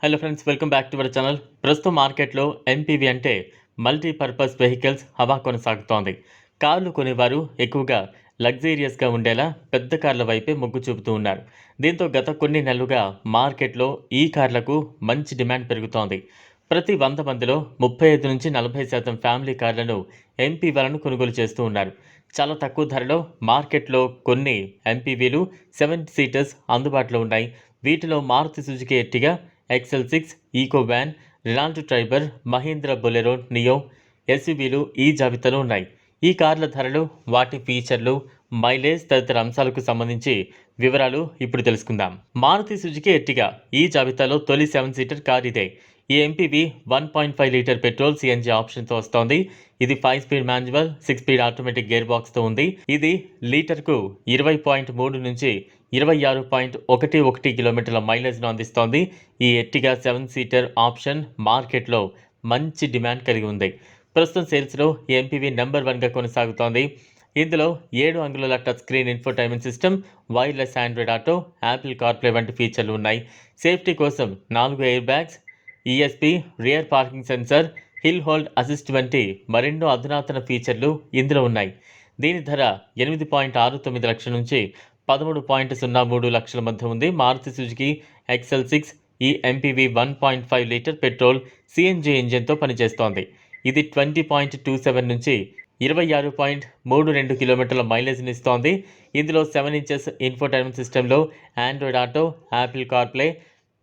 Hello friends, welcome back to our channel. ప్రస్తుతం మార్కెట్లో MPV అంటే మల్టీపర్పస్ వెహికల్స్ హవా కొనసాగుతోంది. కార్లు కొనేవారు ఎక్కువగా లగ్జీరియస్గా ఉండేలా పెద్ద కార్ల వైపే మొగ్గు చూపుతూ ఉన్నారు. దీంతో గత కొన్ని నెలలుగా మార్కెట్లో ఈ కార్లకు మంచి డిమాండ్ పెరుగుతోంది. ప్రతి 100 మందిలో 35 నుంచి 40% ఫ్యామిలీ కార్లను ఎంపీవీలను కొనుగోలు చేస్తూ ఉన్నారు. చాలా తక్కువ ధరలో మార్కెట్లో కొన్ని ఎంపీవీలు 7 సీటర్స్ అందుబాటులో ఉన్నాయి. వీటిలో Maruti Suzuki Ertiga, XL6, Eeco van, Renault Triber, Mahindra Bolero Neo ఎస్యూవీలు ఈ జాబితాలో ఉన్నాయి. ఈ కార్ల ధరలు, వాటి ఫీచర్లు, మైలేజ్ తదితర అంశాలకు సంబంధించి వివరాలు ఇప్పుడు తెలుసుకుందాం. మారుతి సుజుకి ఎర్టిగా ఈ జాబితాలో తొలి 7 సీటర్ కార్ ఇదే. ఈ ఎంపీవీ 1.5 లీటర్ పెట్రోల్ సిఎన్జి ఆప్షన్తో వస్తోంది. ఇది 5 speed manual, 6 speed automatic gear బాక్స్తో ఉంది. ఇది లీటర్కు 20.3 నుంచి 26.11 కిలోమీటర్ల మైలేజ్ను అందిస్తోంది. ఈ ఎర్టిగా 7 సీటర్ ఆప్షన్ మార్కెట్లో మంచి డిమాండ్ కలిగి ఉంది. ప్రస్తుతం సేల్స్లో ఈ ఎంపీవీ నెంబర్ 1గా కొనసాగుతోంది. ఇందులో 7 అంగుళాల touch screen infotainment system, wireless Android auto, Apple CarPlay వంటి ఫీచర్లు ఉన్నాయి. సేఫ్టీ కోసం 4 air bags, ESP, rear parking censor, hill hold assist వంటి మరెన్నో అధునాతన ఫీచర్లు ఇందులో ఉన్నాయి. దీని ధర 8.69 లక్షల నుంచి 13.03 లక్షల మధ్య ఉంది. మారుతి సుజుకి XL6 ఈ ఎంపీవీ 1.5 లీటర్ పెట్రోల్ సిఎన్జి ఇంజిన్తో పనిచేస్తోంది. ఇది 20.27 నుంచి 26.32 కిలోమీటర్ల మైలేజ్ని ఇస్తోంది. ఇందులో 7 ఇంచెస్ ఇన్ఫోటైన్మెంట్ సిస్టంలో Android auto, Apple CarPlay,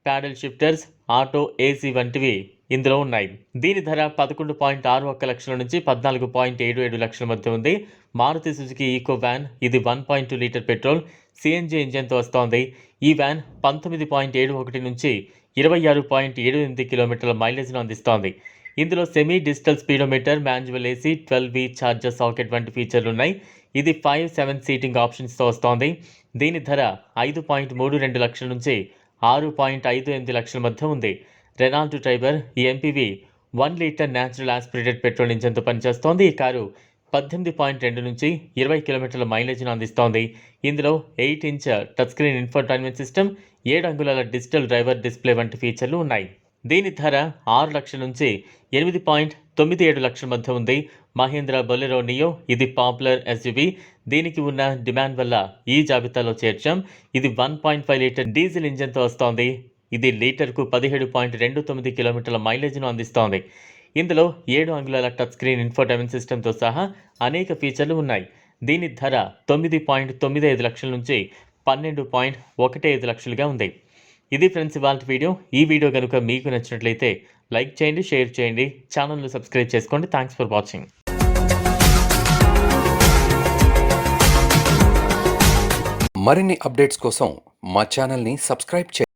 ప్యాడల్ shifters, auto AC వంటివి ఇందులో ఉన్నాయి. దీని ధర 11.61 లక్షల నుంచి 14.77 లక్షల మధ్య ఉంది. మారుతి సుజుకి ఈకో వ్యాన్ ఇది 1.2 లీటర్ పెట్రోల్ సిఎన్జి ఇంజన్తో వస్తోంది. ఈ వ్యాన్ 19.71 నుంచి 26.78 కిలోమీటర్ల మైలేజ్ను అందిస్తోంది. ఇందులో semi digital speedometer, manual AC, 12V charger socket వంటి ఫీచర్లు ఉన్నాయి. ఇది 5-7 సీటింగ్ ఆప్షన్స్తో వస్తోంది. దీని ధర 5.32 లక్షల నుంచి 6.58 లక్షల మధ్య ఉంది. రెనాల్ట్ ట్రైబర్ ఈ MPV 1 litre natural aspirated petrol ఇంజన్తో పనిచేస్తోంది. ఈ కారు 18.2 నుంచి 20 కిలోమీటర్ల మైలేజ్ను అందిస్తోంది. ఇందులో 8 inch touch screen infotainment system, 7 అంగుళాల డిజిటల్ డ్రైవర్ డిస్ప్లే వంటి ఫీచర్లు ఉన్నాయి. దీని ధర 6 లక్షల నుంచి 8.97 లక్షల మధ్య ఉంది. మహీంద్రా బొలెరో నియో ఇది పాపులర్ ఎస్యూవీ. దీనికి ఉన్న డిమాండ్ వల్ల ఈ జాబితాలో చేర్చాం. ఇది 1.5 లీటర్ డీజిల్ ఇంజన్తో వస్తోంది. ఇది లీటర్కు 17.29 కిలోమీటర్ల మైలేజ్ను అందిస్తోంది. ఇందులో 7 అంగుళాల టచ్ స్క్రీన్ ఇన్ఫోటైన్మెంట్ సిస్టమ్తో సహా అనేక ఫీచర్లు ఉన్నాయి. దీని ధర 9.95 లక్షల నుంచి 12.15 లక్షలుగా ఉంది. ఇది ఫ్రెండ్స్ ఇవాల్టి వీడియో. ఈ వీడియో కనుక మీకు నచ్చినట్లయితే లైక్ చేయండి, షేర్ చేయండి, ఛానల్ను సబ్స్క్రైబ్ చేసుకోండి. Thanks for watching. మరిన్ని అప్డేట్స్ కోసం మా ఛానల్ని సబ్స్క్రైబ్ చేయండి.